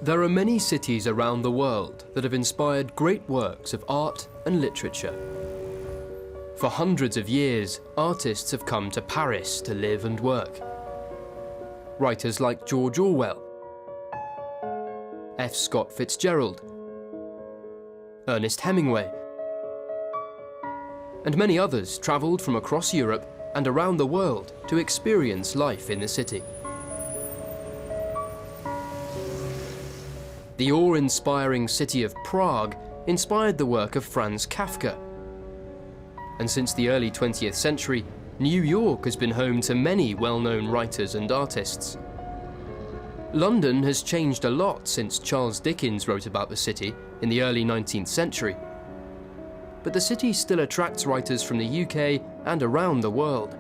There are many cities around the world that have inspired great works of art and literature. For hundreds of years, artists have come to Paris to live and work. Writers like George Orwell, F. Scott Fitzgerald, Ernest Hemingway, and many others travelled from across Europe and around the world to experience life in the city. The awe-inspiring city of Prague inspired the work of Franz Kafka. And since the early 20th century, New York has been home to many well-known writers and artists. London has changed a lot since Charles Dickens wrote about the city in the early 19th century. But the city still attracts writers from the UK and around the world.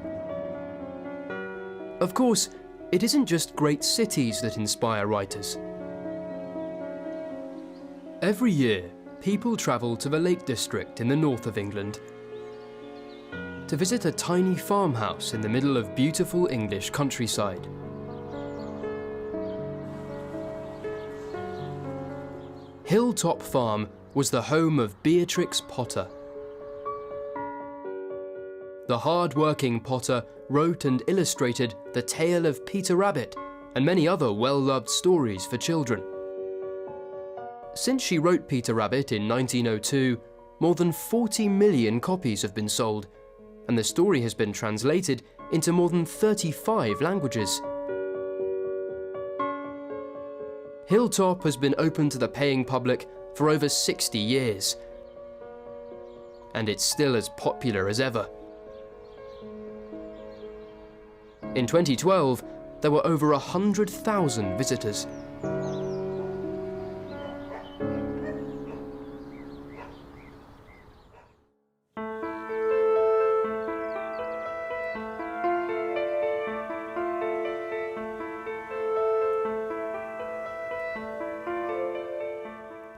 Of course, it isn't just great cities that inspire writers. Every year, people travel to the Lake District in the north of England to visit a tiny farmhouse in the middle of beautiful English countryside. Hilltop Farm was the home of Beatrix Potter. The hard-working Potter wrote and illustrated The Tale of Peter Rabbit and many other well-loved stories for children. Since she wrote Peter Rabbit in 1902, more than 40 million copies have been sold, and the story has been translated into more than 35 languages. Hilltop has been open to the paying public for over 60 years, and it's still as popular as ever. In 2012, there were over 100,000 visitors.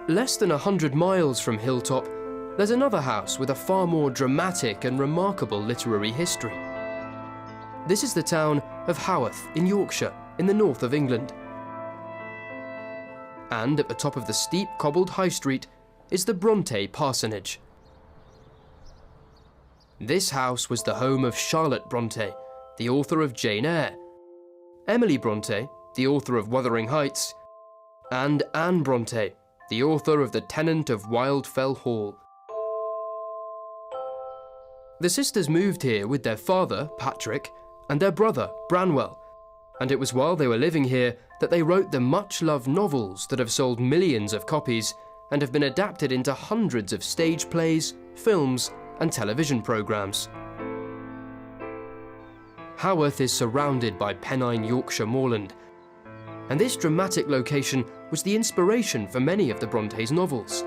Less than 100 miles from Hilltop, there's another house with a far more dramatic and remarkable literary history. This is the town of Haworth in Yorkshire, in the north of England. And at the top of the steep cobbled high street is the Bronte parsonage. This house was the home of Charlotte Bronte, the author of Jane Eyre, Emily Bronte, the author of Wuthering Heights, and Anne Bronte, the author of The Tenant of Wildfell Hall. The sisters moved here with their father, Patrick, and their brother, Branwell, and it was while they were living here that they wrote the much-loved novels that have sold millions of copies and have been adapted into hundreds of stage plays, films, and television programmes. Haworth is surrounded by Pennine Yorkshire moorland, and this dramatic location was the inspiration for many of the Brontes' novels.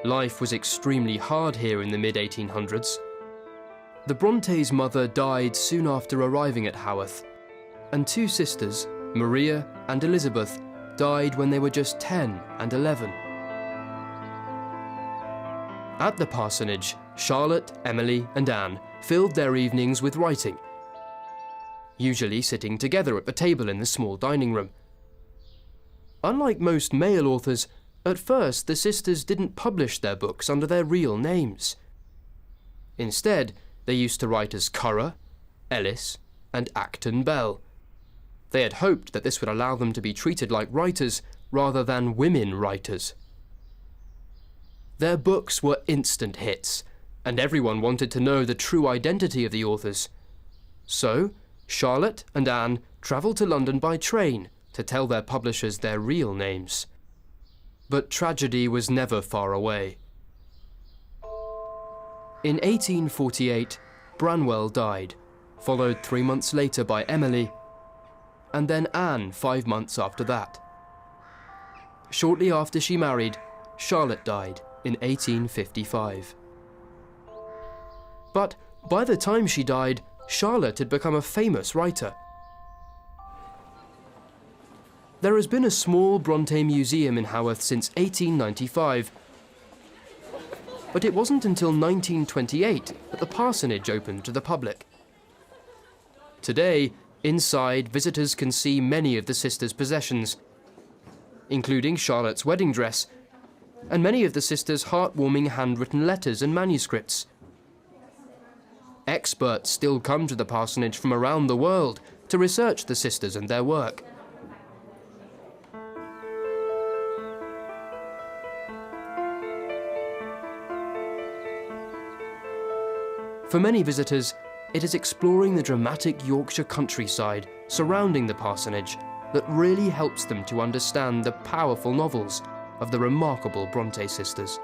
Life was extremely hard here in the mid-1800s. The Brontes' mother died soon after arriving at Haworth, and two sisters, Maria and Elizabeth, died when they were just 10 and 11. At the parsonage, Charlotte, Emily, and Anne filled their evenings with writing, usually sitting together at the table in the small dining room. Unlike most male authors, at first the sisters didn't publish their books under their real names. Instead, they used to write as Currer, Ellis, and Acton Bell. They had hoped that this would allow them to be treated like writers rather than women writers. Their books were instant hits, and everyone wanted to know the true identity of the authors. So, Charlotte and Anne travelled to London by train to tell their publishers their real names. But tragedy was never far away. In 1848, Branwell died, followed 3 months later by Emily, and then Anne 5 months after that. Shortly after she married, Charlotte died in 1855. But by the time she died, Charlotte had become a famous writer, There has been a small Bronte museum in Haworth since 1895, but it wasn't until 1928 that the parsonage opened to the public. Today, inside, visitors can see many of the sisters' possessions, including Charlotte's wedding dress, and many of the sisters' heartwarming handwritten letters and manuscripts. Experts still come to the parsonage from around the world to research the sisters and their work. For many visitors, it is exploring the dramatic Yorkshire countryside surrounding the parsonage that really helps them to understand the powerful novels of the remarkable Bronte sisters.